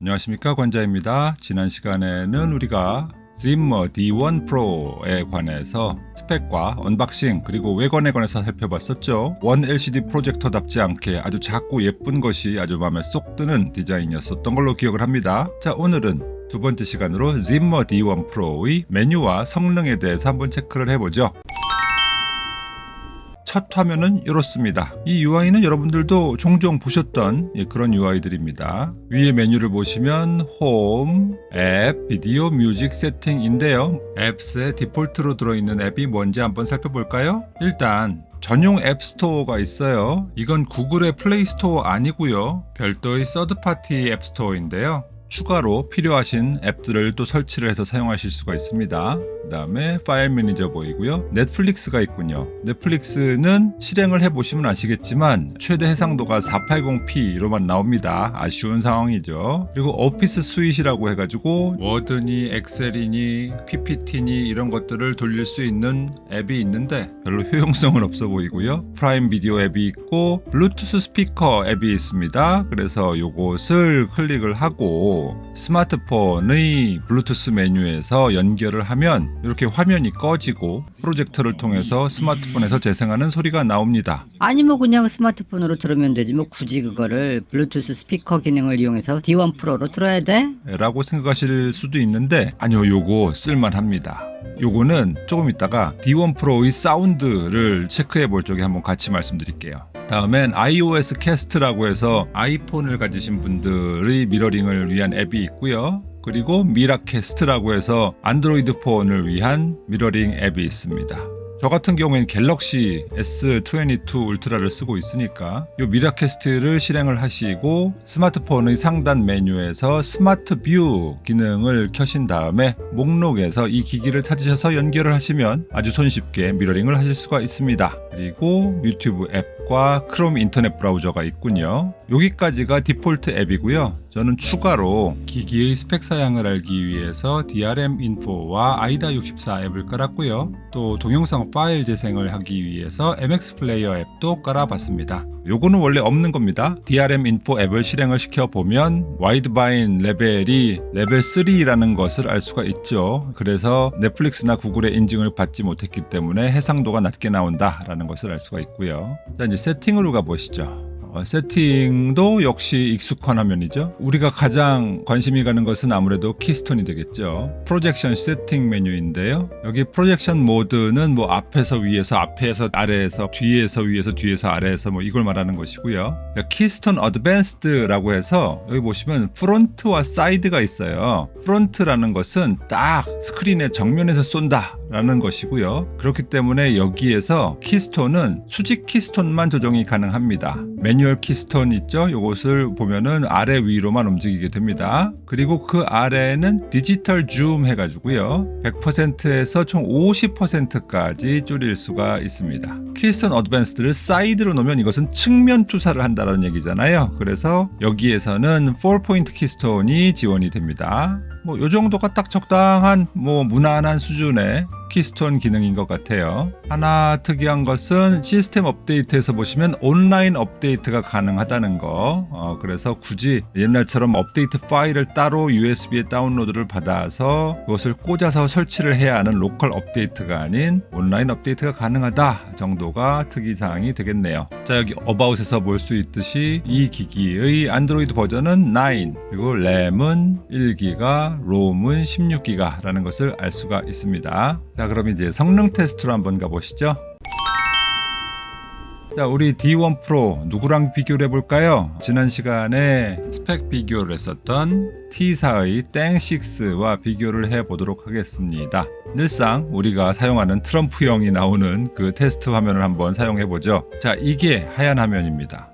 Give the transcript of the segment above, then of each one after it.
안녕하십니까, 권자입니다. 지난 시간에는 우리가 Zimmer D1 Pro에 관해서 스펙과 언박싱 그리고 외관에 관해서 살펴봤었죠. 원 LCD 프로젝터답지 않게 아주 작고 예쁜 것이 아주 마음에 쏙 드는 디자인이었었던 걸로 기억을 합니다. 자, 오늘은 두 번째 시간으로 Zimmer D1 Pro의 메뉴와 성능에 대해서 한번 체크를 해보죠. 첫 화면은 이렇습니다. 이 UI는 여러분들도 종종 보셨던 그런 UI들입니다. 위에 메뉴를 보시면 홈, 앱, 비디오, 뮤직, 세팅인데요. 앱스에 디폴트로 들어있는 앱이 뭔지 한번 살펴볼까요? 일단 전용 앱 스토어가 있어요. 이건 구글의 플레이 스토어 아니고요. 별도의 서드파티 앱 스토어인데요. 추가로 필요하신 앱들을 또 설치를 해서 사용하실 수가 있습니다. 그 다음에 파일 매니저 보이고요. 넷플릭스가 있군요. 넷플릭스는 실행을 해보시면 아시겠지만 최대 해상도가 480p로만 나옵니다. 아쉬운 상황이죠. 그리고 오피스 스윗이라고 해가지고 워드니 엑셀이니 PPT니 이런 것들을 돌릴 수 있는 앱이 있는데 별로 효용성은 없어 보이고요. 프라임 비디오 앱이 있고 블루투스 스피커 앱이 있습니다. 그래서 요것을 클릭을 하고 스마트폰의 블루투스 메뉴에서 연결을 하면 이렇게 화면이 꺼지고 프로젝터를 통해서 스마트폰에서 재생하는 소리가 나옵니다. 아니 뭐 그냥 스마트폰으로 들으면 되지 뭐 굳이 그거를 블루투스 스피커 기능을 이용해서 D1 프로로 들어야 돼? 라고 생각하실 수도 있는데 아니요, 요거 쓸만합니다. 요거는 조금 있다가 D1 프로의 사운드를 체크해 볼 적에 한번 같이 말씀드릴게요. 다음엔 iOS 캐스트라고 해서 아이폰을 가지신 분들의 미러링을 위한 앱이 있고요. 그리고 미라캐스트라고 해서 안드로이드 폰을 위한 미러링 앱이 있습니다. 저 같은 경우에는 갤럭시 S22 울트라를 쓰고 있으니까 이 미라캐스트를 실행을 하시고 스마트폰의 상단 메뉴에서 스마트 뷰 기능을 켜신 다음에 목록에서 이 기기를 찾으셔서 연결을 하시면 아주 손쉽게 미러링을 하실 수가 있습니다. 그리고 유튜브 앱과 크롬 인터넷 브라우저가 있군요. 여기까지가 디폴트 앱이고요. 저는 추가로 기기의 스펙 사양을 알기 위해서 DRM 인포와 아이다64 앱을 깔았고요. 또 동영상 파일 재생을 하기 위해서 MX 플레이어 앱도 깔아봤습니다. 요거는 원래 없는 겁니다. DRM 인포 앱을 실행을 시켜보면 와이드바인 레벨이 레벨 3라는 것을 알 수가 있죠. 그래서 넷플릭스나 구글의 인증을 받지 못했기 때문에 해상도가 낮게 나온다라는 것을 알 수가 있고요. 자, 이제 세팅으로 가보시죠. 세팅도 역시 익숙한 화면이죠. 우리가 가장 관심이 가는 것은 아무래도 키스톤이 되겠죠. 프로젝션 세팅 메뉴인데요. 여기 프로젝션 모드는 뭐 앞에서 위에서, 앞에서 아래에서, 뒤에서 위에서, 뒤에서 아래에서 뭐 이걸 말하는 것이고요. 키스톤 어드밴스드라고 해서 여기 보시면 프론트와 사이드가 있어요. 프론트라는 것은 딱 스크린의 정면에서 쏜다 라는 것이고요. 그렇기 때문에 여기에서 키스톤은 수직 키스톤만 조정이 가능합니다. 매뉴얼 키스톤 있죠? 이것을 보면은 아래 위로만 움직이게 됩니다. 그리고 그 아래에는 디지털 줌 해가지고요. 100%에서 총 50%까지 줄일 수가 있습니다. 키스톤 어드밴스드를 사이드로 놓으면 이것은 측면 투사를 한다는 얘기잖아요. 그래서 여기에서는 4포인트 키스톤이 지원이 됩니다. 뭐 요 정도가 딱 적당한 뭐 무난한 수준의 키스톤 기능인 것 같아요. 하나 특이한 것은 시스템 업데이트에서 보시면 온라인 업데이트가 가능하다는 거. 그래서 굳이 옛날처럼 업데이트 파일을 따로 USB에 다운로드를 받아서 그것을 꽂아서 설치를 해야 하는 로컬 업데이트가 아닌 온라인 업데이트가 가능하다 정도가 특이사항이 되겠네요. 자, 여기 어바웃에서 볼 수 있듯이 이 기기의 안드로이드 버전은 9, 그리고 램은 1기가, 롬은 16기가라는 것을 알 수가 있습니다. 자, 그럼 이제 성능 테스트로 한번 가보시죠. 자, 우리 D1 프로 누구랑 비교를 해볼까요? 지난 시간에 스펙 비교를 했었던 T4의 땡6와 비교를 해보도록 하겠습니다. 늘상 우리가 사용하는 트럼프형이 나오는 그 테스트 화면을 한번 사용해보죠. 자, 이게 하얀 화면입니다.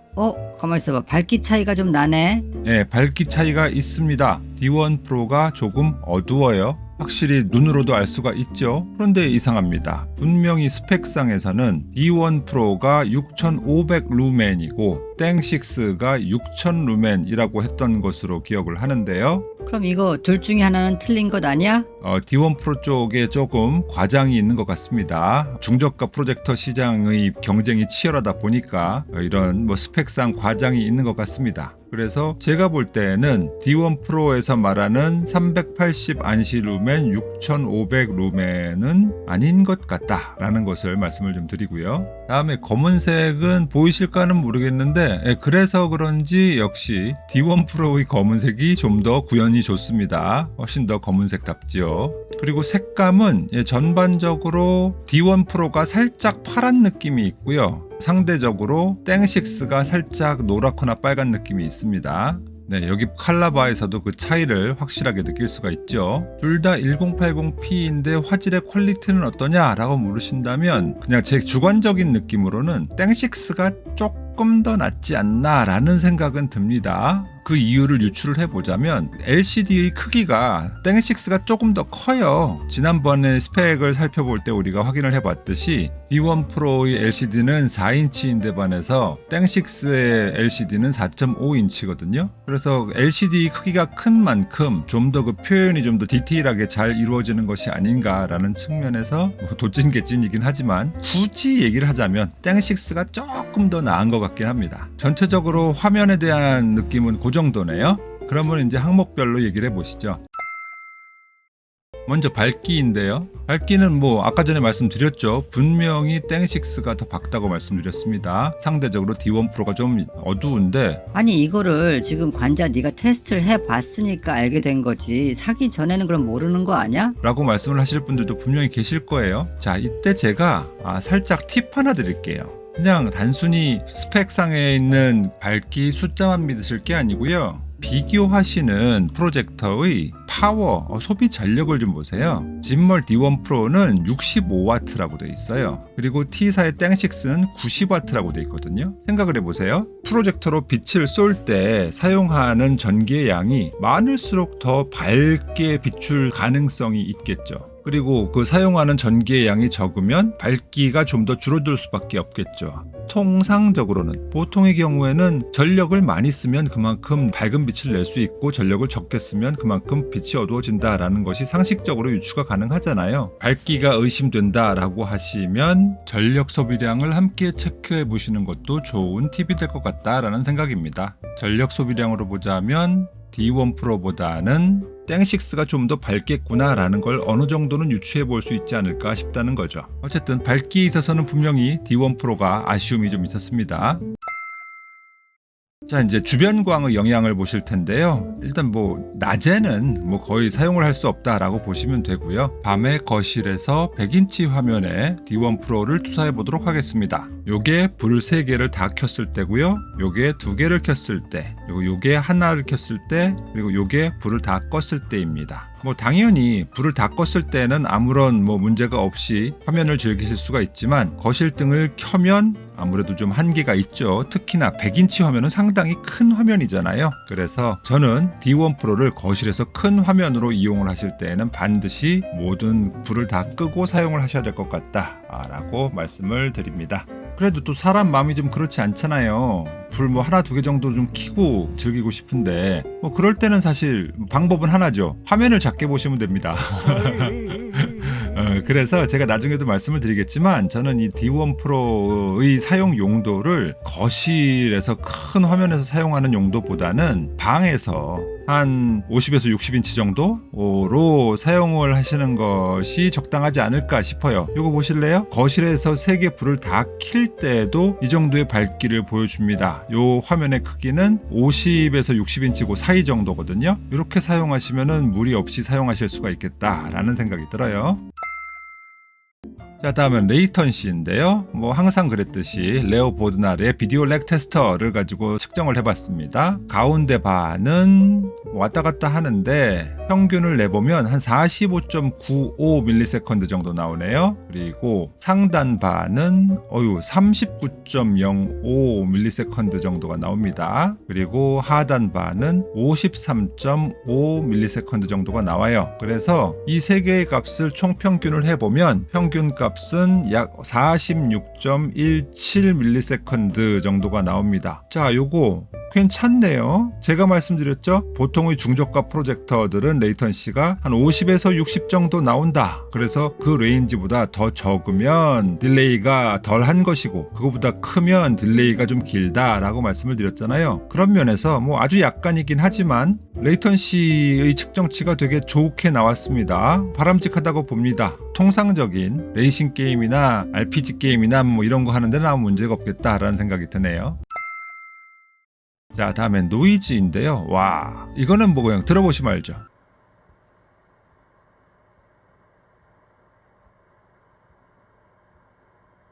가만히 있어봐. 밝기 차이가 좀 나네. 네, 밝기 차이가 있습니다. D1 프로가 조금 어두워요. 확실히 눈으로도 알 수가 있죠. 그런데 이상합니다. 분명히 스펙상에서는 D1 프로가 6500 루멘이고 땡6가 6000 루멘이라고 했던 것으로 기억을 하는데요. 그럼 이거 둘 중에 하나는 틀린 것 아니야? D1 프로 쪽에 조금 과장이 있는 것 같습니다. 중저가 프로젝터 시장의 경쟁이 치열하다 보니까 이런 스펙상 과장이 있는 것 같습니다. 그래서 제가 볼 때는 D1 프로에서 말하는 380 안시 루멘, 6500 루멘은 아닌 것 같다라는 것을 말씀을 좀 드리고요. 다음에 검은색은 보이실까는 모르겠는데 그래서 그런지 역시 D1 프로의 검은색이 좀 더 구현이 좋습니다. 훨씬 더 검은색답지요. 그리고 색감은 전반적으로 D1 프로가 살짝 파란 느낌이 있고요. 상대적으로 땡식스가 살짝 노랗거나 빨간 느낌이 있습니다. 네, 여기 칼라바에서도 그 차이를 확실하게 느낄 수가 있죠. 둘 다 1080p인데 화질의 퀄리티는 어떠냐라고 물으신다면 그냥 제 주관적인 느낌으로는 땡식스가 조금 더 낫지 않나라는 생각은 듭니다. 그 이유를 유출을 해보자면 LCD의 크기가 땡식스가 조금 더 커요. 지난번에 스펙을 살펴볼 때 우리가 확인을 해봤듯이 D1 프로의 LCD는 4인치인데 반해서 땡식스의 LCD는 4.5인치거든요. 그래서 LCD 크기가 큰 만큼 좀 더 그 표현이 좀 더 디테일하게 잘 이루어지는 것이 아닌가라는 측면에서 도찐개찐이긴 하지만 굳이 얘기를 하자면 땡식스가 조금 더 나은 것 같긴 합니다. 전체적으로 화면에 대한 느낌은 그 정도네요. 그러면 이제 항목별로 얘기를 해보시죠. 먼저 밝기인데요. 밝기는 아까 전에 말씀드렸죠. 분명히 땡식스가 더 밝다고 말씀드렸습니다. 상대적으로 D1 프로가 좀 어두운데 아니 이거를 지금 관자 네가 테스트를 해봤으니까 알게 된 거지 사기 전에는 그럼 모르는 거 아니야? 라고 말씀을 하실 분들도 분명히 계실 거예요. 자, 이때 제가 살짝 팁 하나 드릴게요. 그냥 단순히 스펙상에 있는 밝기 숫자만 믿으실 게 아니고요. 비교하시는 프로젝터의 파워, 소비 전력을 좀 보세요. 진멀 D1 프로는 65W라고 되어 있어요. 그리고 T사의 땡식스는 90W라고 되어 있거든요. 생각을 해보세요. 프로젝터로 빛을 쏠 때 사용하는 전기의 양이 많을수록 더 밝게 비출 가능성이 있겠죠. 그리고 그 사용하는 전기의 양이 적으면 밝기가 좀 더 줄어들 수밖에 없겠죠. 통상적으로는 보통의 경우에는 전력을 많이 쓰면 그만큼 밝은 빛을 낼 수 있고 전력을 적게 쓰면 그만큼 빛이 어두워진다라는 것이 상식적으로 유추가 가능하잖아요. 밝기가 의심된다라고 하시면 전력 소비량을 함께 체크해 보시는 것도 좋은 팁이 될 것 같다라는 생각입니다. 전력 소비량으로 보자면 D1 프로보다는 땡식스가 좀 더 밝겠구나라는 걸 어느 정도는 유추해 볼 수 있지 않을까 싶다는 거죠. 어쨌든 밝기에 있어서는 분명히 D1 프로가 아쉬움이 좀 있었습니다. 자, 이제 주변광의 영향을 보실 텐데요. 일단 낮에는 거의 사용을 할 수 없다라고 보시면 되고요. 밤에 거실에서 100인치 화면에 D1 프로를 투사해 보도록 하겠습니다. 요게 불 3개를 다 켰을 때고요. 요게 2개를 켰을 때, 그리고 요게 하나를 켰을 때, 그리고 요게 불을 다 껐을 때입니다. 당연히 불을 다 껐을 때는 아무런 문제가 없이 화면을 즐기실 수가 있지만 거실등을 켜면 아무래도 좀 한계가 있죠. 특히나 100인치 화면은 상당히 큰 화면이잖아요. 그래서 저는 D1 프로를 거실에서 큰 화면으로 이용을 하실 때에는 반드시 모든 불을 다 끄고 사용을 하셔야 될 것 같다라고 말씀을 드립니다. 그래도 또 사람 마음이 좀 그렇지 않잖아요. 불 하나 두 개 정도 좀 켜고 즐기고 싶은데 그럴 때는 사실 방법은 하나죠. 화면을 작게 보시면 됩니다. 그래서 제가 나중에도 말씀을 드리겠지만 저는 이 D1 프로의 사용 용도를 거실에서 큰 화면에서 사용하는 용도보다는 방에서 한 50에서 60인치 정도로 사용을 하시는 것이 적당하지 않을까 싶어요. 이거 보실래요? 거실에서 3개 불을 다 킬 때도 이 정도의 밝기를 보여줍니다. 이 화면의 크기는 50에서 60인치 그 사이 정도거든요. 이렇게 사용하시면 무리 없이 사용하실 수가 있겠다라는 생각이 들어요. 자, 다음은 레이턴시인데요. 항상 그랬듯이 레오 보드날의 비디오 렉 테스터를 가지고 측정을 해봤습니다. 가운데 반은 왔다 갔다 하는데 평균을 내보면 한 45.95ms 정도 나오네요. 그리고 상단 반은 39.05ms 정도가 나옵니다. 그리고 하단 반은 53.5ms 정도가 나와요. 그래서 이 세 개의 값을 총평균을 해보면 평균 값은 약 46.17ms 정도가 나옵니다. 자, 요거 괜찮네요. 제가 말씀드렸죠. 보통의 중저가 프로젝터들은 레이턴시가 한 50에서 60 정도 나온다. 그래서 그 레인지보다 더 적으면 딜레이가 덜한 것이고 그거보다 크면 딜레이가 좀 길다라고 말씀을 드렸잖아요. 그런 면에서 뭐 아주 약간이긴 하지만 레이턴시의 측정치가 되게 좋게 나왔습니다. 바람직하다고 봅니다. 통상적인 레이싱 게임이나 RPG 게임이나 뭐 이런 거 하는 데는 아무 문제가 없겠다라는 생각이 드네요. 자, 다음엔 노이즈인데요. 와, 이거는 뭐 그냥 들어보시면 알죠.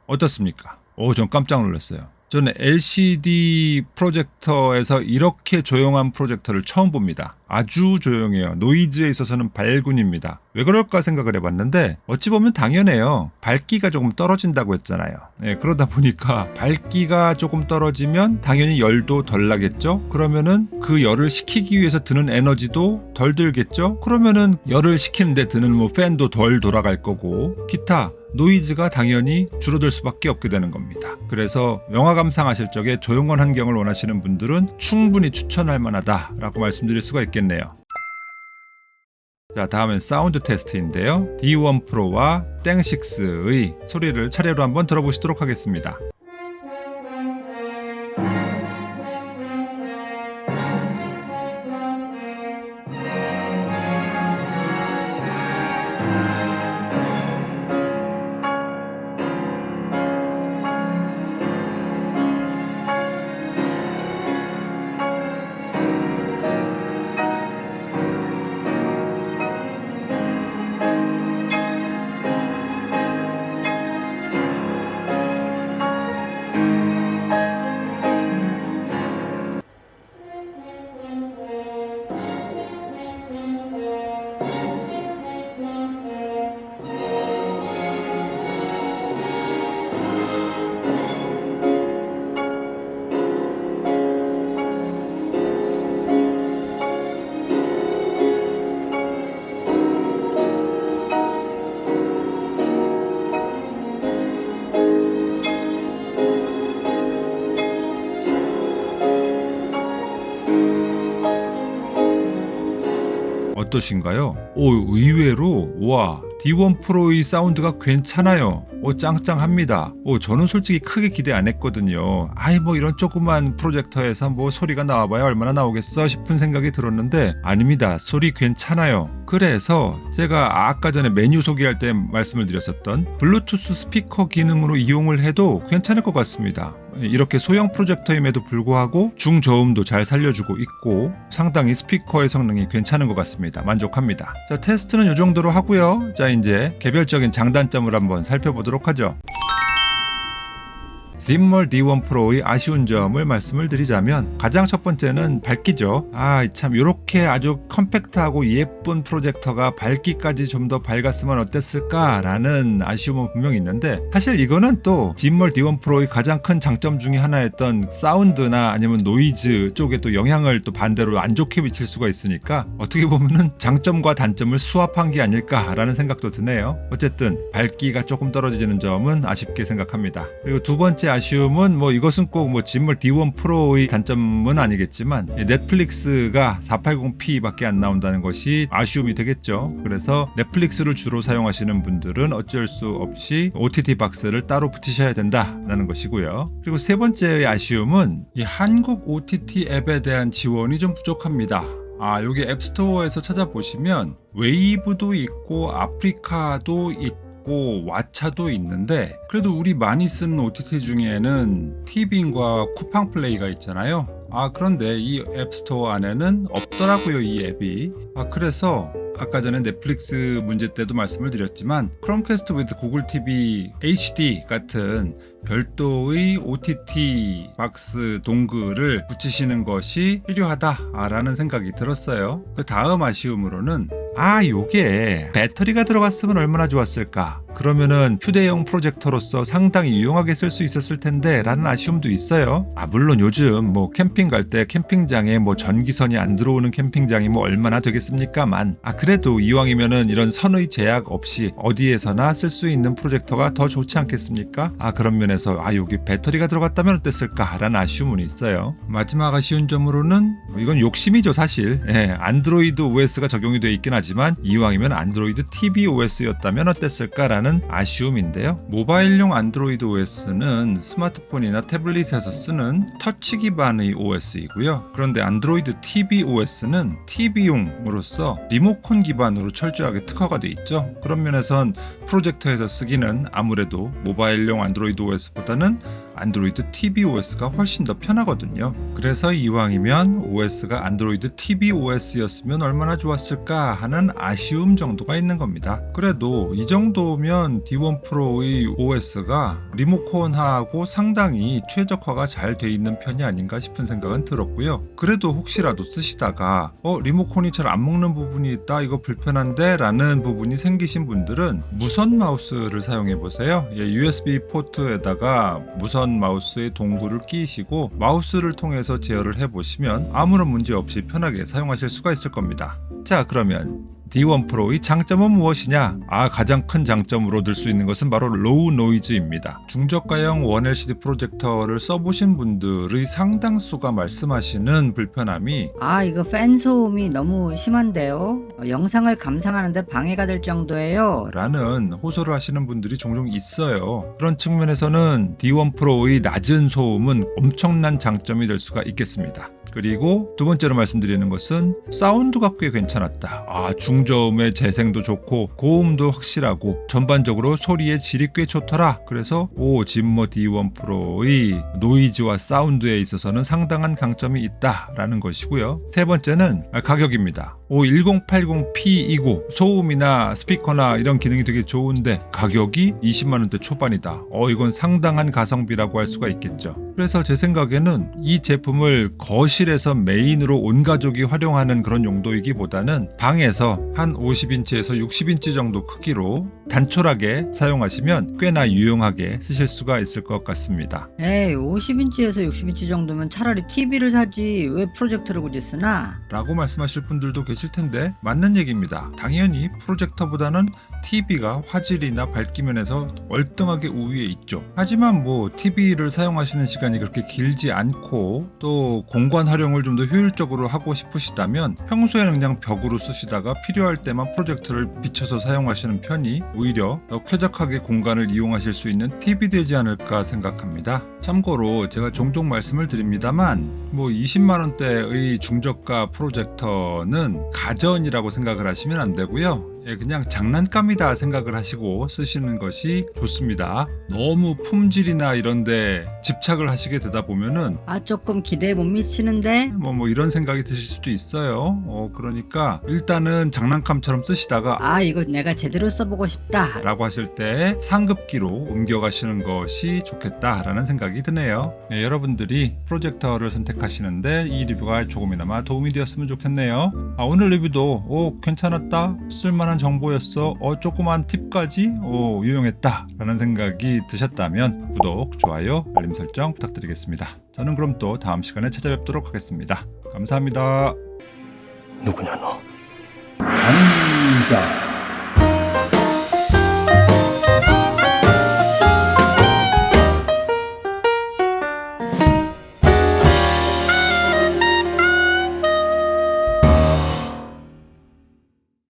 어떻습니까? 전 깜짝 놀랐어요. 저는 LCD 프로젝터에서 이렇게 조용한 프로젝터를 처음 봅니다. 아주 조용해요. 노이즈에 있어서는 발군입니다. 왜 그럴까 생각을 해봤는데 어찌 보면 당연해요. 밝기가 조금 떨어진다고 했잖아요. 그러다 보니까 밝기가 조금 떨어지면 당연히 열도 덜 나겠죠? 그러면은 그 열을 식히기 위해서 드는 에너지도 덜 들겠죠? 그러면은 열을 식히는데 드는 뭐 팬도 덜 돌아갈 거고 기타 노이즈가 당연히 줄어들 수밖에 없게 되는 겁니다. 그래서 영화 감상하실 적에 조용한 환경을 원하시는 분들은 충분히 추천할 만하다라고 말씀드릴 수가 있겠네요. 자, 다음은 사운드 테스트인데요. D1 프로와 땡6의 소리를 차례로 한번 들어보시도록 하겠습니다. 어떠신가요? 의외로 와 D1 프로의 사운드가 괜찮아요. 짱짱합니다. 저는 솔직히 크게 기대 안 했거든요. 뭐 이런 조그만 프로젝터에서 뭐 소리가 나와봐야 얼마나 나오겠어 싶은 생각이 들었는데 아닙니다. 소리 괜찮아요. 그래서 제가 아까 전에 메뉴 소개할 때 말씀을 드렸었던 블루투스 스피커 기능으로 이용을 해도 괜찮을 것 같습니다. 이렇게 소형 프로젝터임에도 불구하고 중저음도 잘 살려주고 있고 상당히 스피커의 성능이 괜찮은 것 같습니다. 만족합니다. 자, 테스트는 이 정도로 하고요. 자, 이제 개별적인 장단점을 한번 살펴보도록 하죠. 짐멀 D1 프로의 아쉬운 점을 말씀을 드리자면 가장 첫 번째는 밝기죠. 참 이렇게 아주 컴팩트하고 예쁜 프로젝터가 밝기까지 좀 더 밝았으면 어땠을까라는 아쉬움은 분명히 있는데 사실 이거는 또 짐멀 D1 프로의 가장 큰 장점 중에 하나였던 사운드나 아니면 노이즈 쪽에 또 영향을 또 반대로 안 좋게 미칠 수가 있으니까 어떻게 보면은 장점과 단점을 수합한 게 아닐까라는 생각도 드네요. 어쨌든 밝기가 조금 떨어지는 점은 아쉽게 생각합니다. 그리고 두 번째 아쉬움은 이것은 꼭 짐멀 D1 프로의 단점은 아니겠지만 넷플릭스가 480p 밖에 안 나온다는 것이 아쉬움이 되겠죠. 그래서 넷플릭스를 주로 사용하시는 분들은 어쩔 수 없이 OTT 박스를 따로 붙이셔야 된다라는 것이고요. 그리고 세 번째의 아쉬움은 이 한국 OTT 앱에 대한 지원이 좀 부족합니다. 여기 앱스토어에서 찾아보시면 웨이브도 있고 아프리카도 있고 왓챠도 있는데 그래도 우리 많이 쓰는 OTT 중에는 티빙과 쿠팡플레이가 있잖아요. 그런데 이 앱스토어 안에는 없더라고요, 이 앱이. 그래서 아까 전에 넷플릭스 문제 때도 말씀을 드렸지만 크롬캐스트 with 구글 TV HD 같은 별도의 OTT 박스 동글을 붙이시는 것이 필요하다라는 생각이 들었어요. 그 다음 아쉬움으로는 요게 배터리가 들어갔으면 얼마나 좋았을까. 그러면은 휴대용 프로젝터로서 상당히 유용하게 쓸 수 있었을 텐데 라는 아쉬움도 있어요. 물론 요즘 뭐 캠핑 갈 때 캠핑장에 뭐 전기선이 안 들어오는 캠핑장이 뭐 얼마나 되겠습니까만 그래도 이왕이면은 이런 선의 제약 없이 어디에서나 쓸 수 있는 프로젝터가 더 좋지 않겠습니까? 그런 면에서 여기 배터리가 들어갔다면 어땠을까 라는 아쉬움은 있어요. 마지막 아쉬운 점으로는 이건 욕심이죠 사실. 안드로이드 OS가 적용이 되어 있긴 하지만 이왕이면 안드로이드 TV OS였다면 어땠을까라는 아쉬움인데요. 모바일용 안드로이드 OS는 스마트폰이나 태블릿에서 쓰는 터치 기반의 OS이고요. 그런데 안드로이드 TV OS는 TV용으로서 리모컨 기반으로 철저하게 특화가 되어 있죠. 그런 면에선 프로젝터에서 쓰기는 아무래도 모바일용 안드로이드 OS보다는 안드로이드 TV OS가 훨씬 더 편하거든요. 그래서 이왕이면 OS가 안드로이드 TV OS였으면 얼마나 좋았을까 하는 아쉬움 정도가 있는 겁니다. 그래도 이 정도면 D1 프로의 OS가 리모컨하고 상당히 최적화가 잘 돼 있는 편이 아닌가 싶은 생각은 들었고요. 그래도 혹시라도 쓰시다가 리모컨이 잘 안 먹는 부분이 있다, 이거 불편한데 라는 부분이 생기신 분들은 무선 마우스를 사용해 보세요. USB 포트에다가 무선 마우스의 동굴을 끼시고 마우스를 통해서 제어를 해보시면 아무런 문제 없이 편하게 사용하실 수가 있을 겁니다. 자, 그러면 D1 프로의 장점은 무엇이냐? 가장 큰 장점으로 들 수 있는 것은 바로 로우 노이즈입니다. 중저가형 1LCD 프로젝터를 써보신 분들의 상당수가 말씀하시는 불편함이 이거 팬 소음이 너무 심한데요. 영상을 감상하는데 방해가 될 정도예요. 라는 호소를 하시는 분들이 종종 있어요. 그런 측면에서는 D1 프로의 낮은 소음은 엄청난 장점이 될 수가 있겠습니다. 그리고 두 번째로 말씀드리는 것은 사운드가 꽤 괜찮았다. 중저음의 재생도 좋고 고음도 확실하고 전반적으로 소리의 질이 꽤 좋더라. 그래서 진모 D1 프로의 노이즈와 사운드에 있어서는 상당한 강점이 있다라는 것이고요. 세 번째는 가격입니다. 1080p20 소음이나 스피커나 이런 기능이 되게 좋은데 가격이 20만원대 초반이다. 이건 상당한 가성비라고 할 수가 있겠죠. 그래서 제 생각에는 이 제품을 거실에서 메인으로 온 가족이 활용하는 그런 용도이기보다는 방에서 한 50인치에서 60인치 정도 크기로 단촐하게 사용하시면 꽤나 유용하게 쓰실 수가 있을 것 같습니다. 50인치에서 60인치 정도면 차라리 TV를 사지 왜 프로젝터를 굳이 쓰나? 라고 말씀하실 분들도 계실 텐데 맞는 얘기입니다. 당연히 프로젝터보다는 TV가 화질이나 밝기 면에서 월등하게 우위에 있죠. 하지만 TV를 사용하시는 시간이 그렇게 길지 않고 또 공간 활용을 좀 더 효율적으로 하고 싶으시다면 평소에는 그냥 벽으로 쓰시다가 필요할 때만 프로젝터를 비춰서 사용하시는 편이 오히려 더 쾌적하게 공간을 이용하실 수 있는 팁이 되지 않을까 생각합니다. 참고로 제가 종종 말씀을 드립니다만 20만원대의 중저가 프로젝터는 가전이라고 생각을 하시면 안 되고요. 그냥 장난감이다 생각을 하시고 쓰시는 것이 좋습니다. 너무 품질이나 이런데 집착을 하시게 되다 보면은 조금 기대에 못 미치는데? 이런 생각이 드실 수도 있어요. 그러니까 일단은 장난감처럼 쓰시다가 이거 내가 제대로 써보고 싶다 라고 하실 때 상급기로 옮겨가시는 것이 좋겠다라는 생각이 드네요. 여러분들이 프로젝터를 선택하시는데 이 리뷰가 조금이나마 도움이 되었으면 좋겠네요. 오늘 리뷰도 괜찮았다, 쓸만한 정보였어, 조그만 팁까지 유용했다 라는 생각이 드셨다면 구독, 좋아요, 알림 설정 부탁드리겠습니다. 저는 그럼 또 다음 시간에 찾아뵙도록 하겠습니다. 감사합니다. 누구냐 너? 앉아.